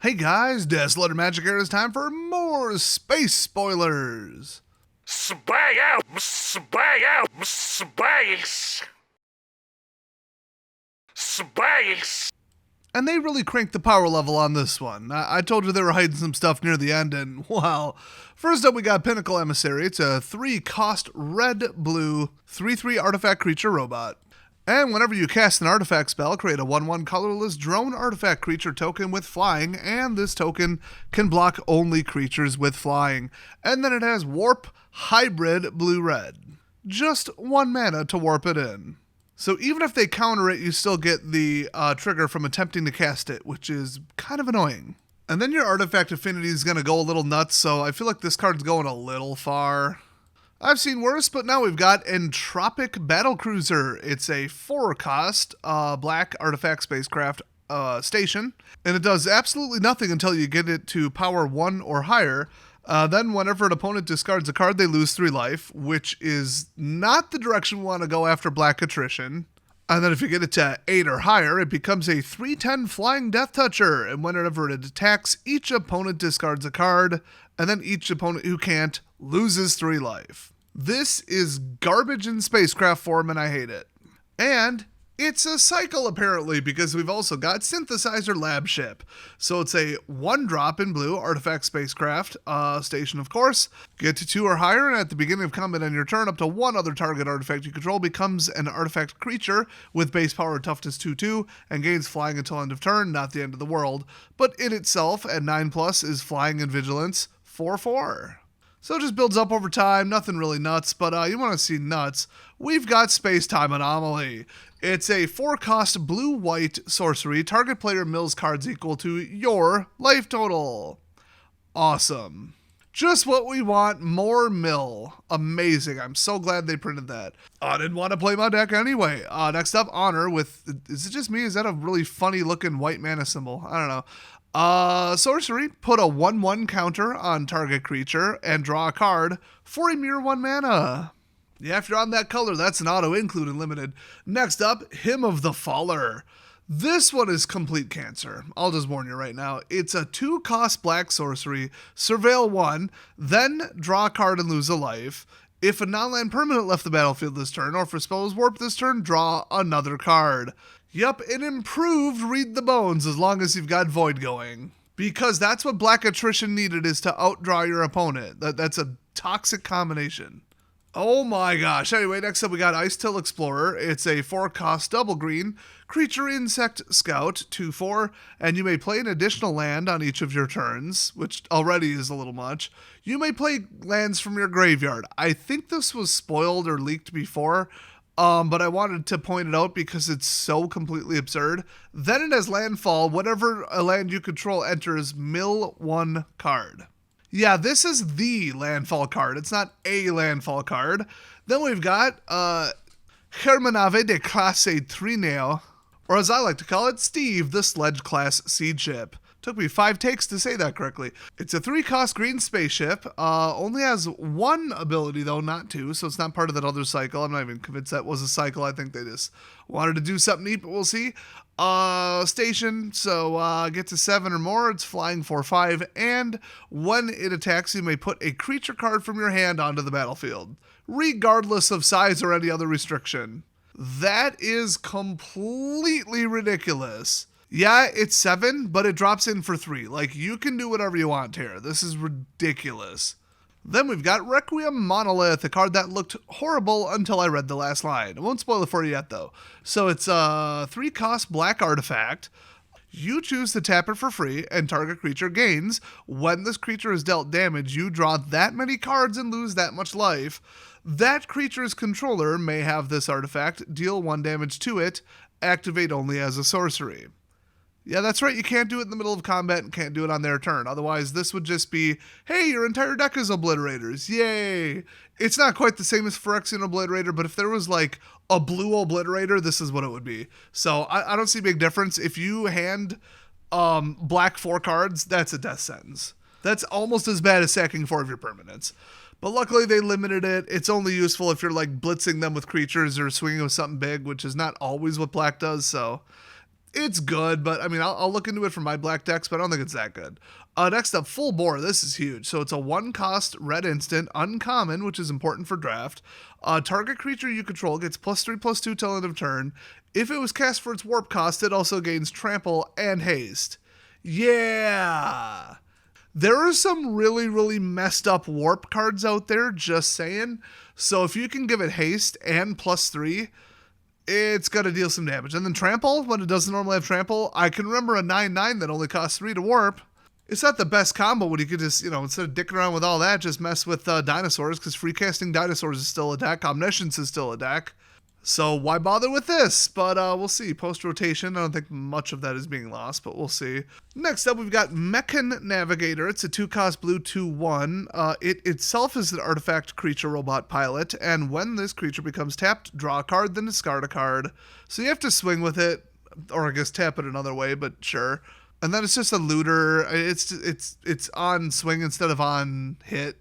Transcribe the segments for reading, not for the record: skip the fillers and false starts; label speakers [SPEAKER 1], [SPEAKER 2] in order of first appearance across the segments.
[SPEAKER 1] Hey guys, Desolator Magic here. It's time for more space spoilers.
[SPEAKER 2] Space!
[SPEAKER 1] And they really cranked the power level on this one. I told you they were hiding some stuff near the end, and wow. First up, we got Pinnacle Emissary. It's a 3-cost red-blue 3/3 artifact creature robot. And whenever you cast an artifact spell, create a 1/1 colorless drone artifact creature token with flying, and this token can block only creatures with flying. And then it has warp hybrid blue-red. Just 1 mana to warp it in. So even if they counter it, you still get the trigger from attempting to cast it, which is kind of annoying. And then your artifact affinity is going to go a little nuts, so I feel like this card's going a little far. I've seen worse, but now we've got Entropic Battlecruiser. It's a 4-cost black artifact spacecraft station, and it does absolutely nothing until you get it to power 1 or higher. Then whenever an opponent discards a card, they lose 3 life, which is not the direction we want to go after black attrition. And then if you get it to 8 or higher, it becomes a 3/10 Flying Death Toucher, and whenever it attacks, each opponent discards a card, and then each opponent who can't loses 3 life. This is garbage in spacecraft form, and I hate it. And it's a cycle, apparently, because we've also got Synthesizer Lab Ship. So it's a 1-drop in blue artifact spacecraft station, of course. Get to 2 or higher, and at the beginning of combat on your turn, up to 1 other target artifact you control becomes an artifact creature with base power toughness 2/2 and gains flying until end of turn, not the end of the world. But it itself, at 9+, is flying and vigilance 4/4. So it just builds up over time, nothing really nuts, but you want to see nuts. We've got Space-Time Anomaly. It's a 4-cost blue-white sorcery. Target player mills cards equal to your life total. Awesome. Just what we want, more mill. Amazing. I'm so glad they printed that. I didn't want to play my deck anyway. Next up, Honor with, is it just me? Is that a really funny looking white mana symbol? I don't know. Sorcery, put a 1/1 counter on target creature and draw a card for a mere 1 mana. Yeah, if you're on that color, that's an auto-include and limited. Next up, Hymn of the Faller. This one is complete cancer. I'll just warn you right now. It's a 2-cost black sorcery, surveil 1, then draw a card and lose a life. If a non-land permanent left the battlefield this turn, or if a spell is warped this turn, draw another card. Yup, an improved Read the Bones as long as you've got Void going. Because that's what black attrition needed, is to outdraw your opponent. That's a toxic combination. Oh my gosh. Anyway, next up we got Ice Till Explorer. It's a 4-cost double green creature insect scout 2/4, and you may play an additional land on each of your turns, which already is a little much. You may play lands from your graveyard. I think this was spoiled or leaked before, but I wanted to point it out because it's so completely absurd. Then it has landfall. Whenever a land you control enters, mill 1 card. Yeah, this is the landfall card. It's not a landfall card. Then we've got Hermanave de Classe Trineo, or as I like to call it, Steve, the Sledge Class Seed Ship. Took me 5 takes to say that correctly. It's a 3-cost green spaceship. Only has 1 ability, though, not 2, so it's not part of that other cycle. I'm not even convinced that was a cycle. I think they just wanted to do something neat, but we'll see. Station, so get to 7 or more. It's flying 4/5, and when it attacks, you may put a creature card from your hand onto the battlefield, regardless of size or any other restriction. That is completely ridiculous. Yeah, it's 7, but it drops in for 3. Like, you can do whatever you want here. This is ridiculous. Then we've got Requiem Monolith, a card that looked horrible until I read the last line. I won't spoil it for you yet, though. So it's a 3-cost black artifact. You choose to tap it for free, and target creature gains. When this creature is dealt damage, you draw that many cards and lose that much life. That creature's controller may have this artifact, deal 1 damage to it, activate only as a sorcery. Yeah, that's right, you can't do it in the middle of combat and can't do it on their turn. Otherwise, this would just be, hey, your entire deck is Obliterators, yay! It's not quite the same as Phyrexian Obliterator, but if there was like a blue Obliterator, this is what it would be. So I don't see a big difference. If you hand black 4 cards, that's a death sentence. That's almost as bad as sacking 4 of your permanents. But luckily they limited it. It's only useful if you're like blitzing them with creatures or swinging with something big, which is not always what black does, so It's good, but I mean, I'll look into it for my black decks, but I don't think it's that good. Next up, Full Bore. This is huge. So it's a 1-cost red instant, uncommon, which is important for draft. Target creature you control gets +3/+2 till end of turn. If it was cast for its warp cost, it also gains trample and haste. Yeah! There are some really, really messed up warp cards out there, just saying. So if you can give it haste and +3, it's going to deal some damage. And then trample, when it doesn't normally have trample, I can remember a 9/9 that only costs 3 to warp. It's not the best combo when you could just, instead of dicking around with all that, just mess with dinosaurs, because free casting dinosaurs is still a deck, omniscience is still a deck. So why bother with this? But we'll see. Post-rotation, I don't think much of that is being lost, but we'll see. Next up, we've got Mechan Navigator. It's a 2-cost blue 2/1. It itself is an artifact creature robot pilot, and when this creature becomes tapped, draw a card, then discard a card. So you have to swing with it, or I guess tap it another way, but sure. And then it's just a looter. It's on swing instead of on hit.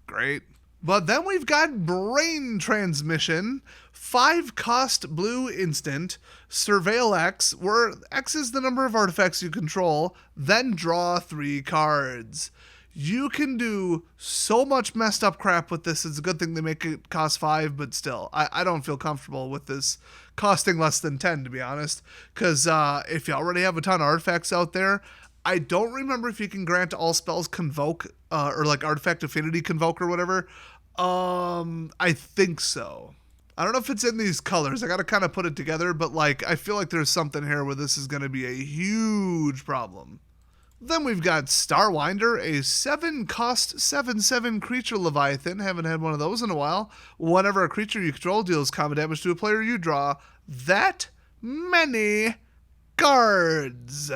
[SPEAKER 1] Great. But then we've got Brain Transmission, 5-cost blue instant, Surveil X, where X is the number of artifacts you control, then draw 3 cards. You can do so much messed up crap with this. It's a good thing they make it cost 5, but still, I don't feel comfortable with this costing less than 10, to be honest, because if you already have a ton of artifacts out there, I don't remember if you can grant all spells convoke, or like artifact affinity convoke or whatever. I think so. I don't know if it's in these colors. I got to kind of put it together, but like, I feel like there's something here where this is going to be a huge problem. Then we've got Starwinder, a 7-cost 7/7 creature Leviathan. Haven't had one of those in a while. Whenever a creature you control deals combat damage to a player, you draw that many cards.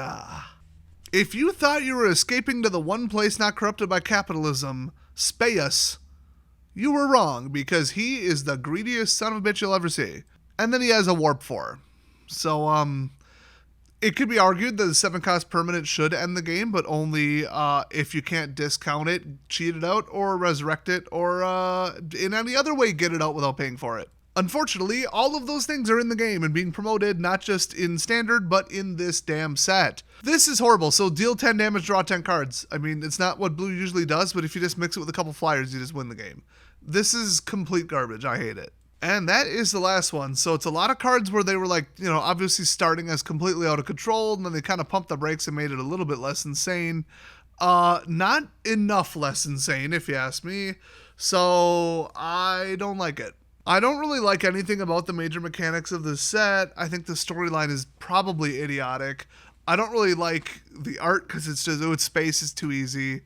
[SPEAKER 1] If you thought you were escaping to the one place not corrupted by capitalism, Spayus, you were wrong, because he is the greediest son of a bitch you'll ever see. And then he has a Warp 4. So, it could be argued that the 7-cost permanent should end the game, but only if you can't discount it, cheat it out, or resurrect it, or in any other way get it out without paying for it. Unfortunately, all of those things are in the game and being promoted not just in standard, but in this damn set. This is horrible. So deal 10 damage, draw 10 cards. I mean, it's not what blue usually does, but if you just mix it with a couple flyers, you just win the game. This is complete garbage. I hate it. And that is the last one. So it's a lot of cards where they were like, obviously starting as completely out of control, and then they kind of pumped the brakes and made it a little bit less insane. Not enough less insane, if you ask me. So I don't like it. I don't really like anything about the major mechanics of this set. I think the storyline is probably idiotic. I don't really like the art because it's just, its space is too easy.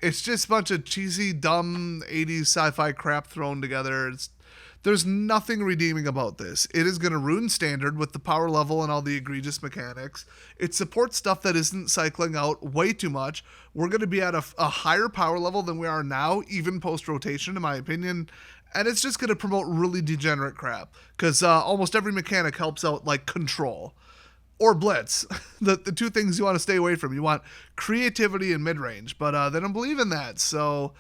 [SPEAKER 1] It's just a bunch of cheesy, dumb 80s sci-fi crap thrown together. There's nothing redeeming about this. It is going to ruin standard with the power level and all the egregious mechanics. It supports stuff that isn't cycling out way too much. We're going to be at a higher power level than we are now, even post-rotation, in my opinion. And it's just going to promote really degenerate crap. Because almost every mechanic helps out, like control. Or blitz. the two things you want to stay away from. You want creativity and mid-range. But they don't believe in that. So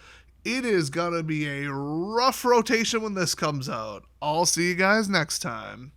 [SPEAKER 1] it is going to be a rough rotation when this comes out. I'll see you guys next time.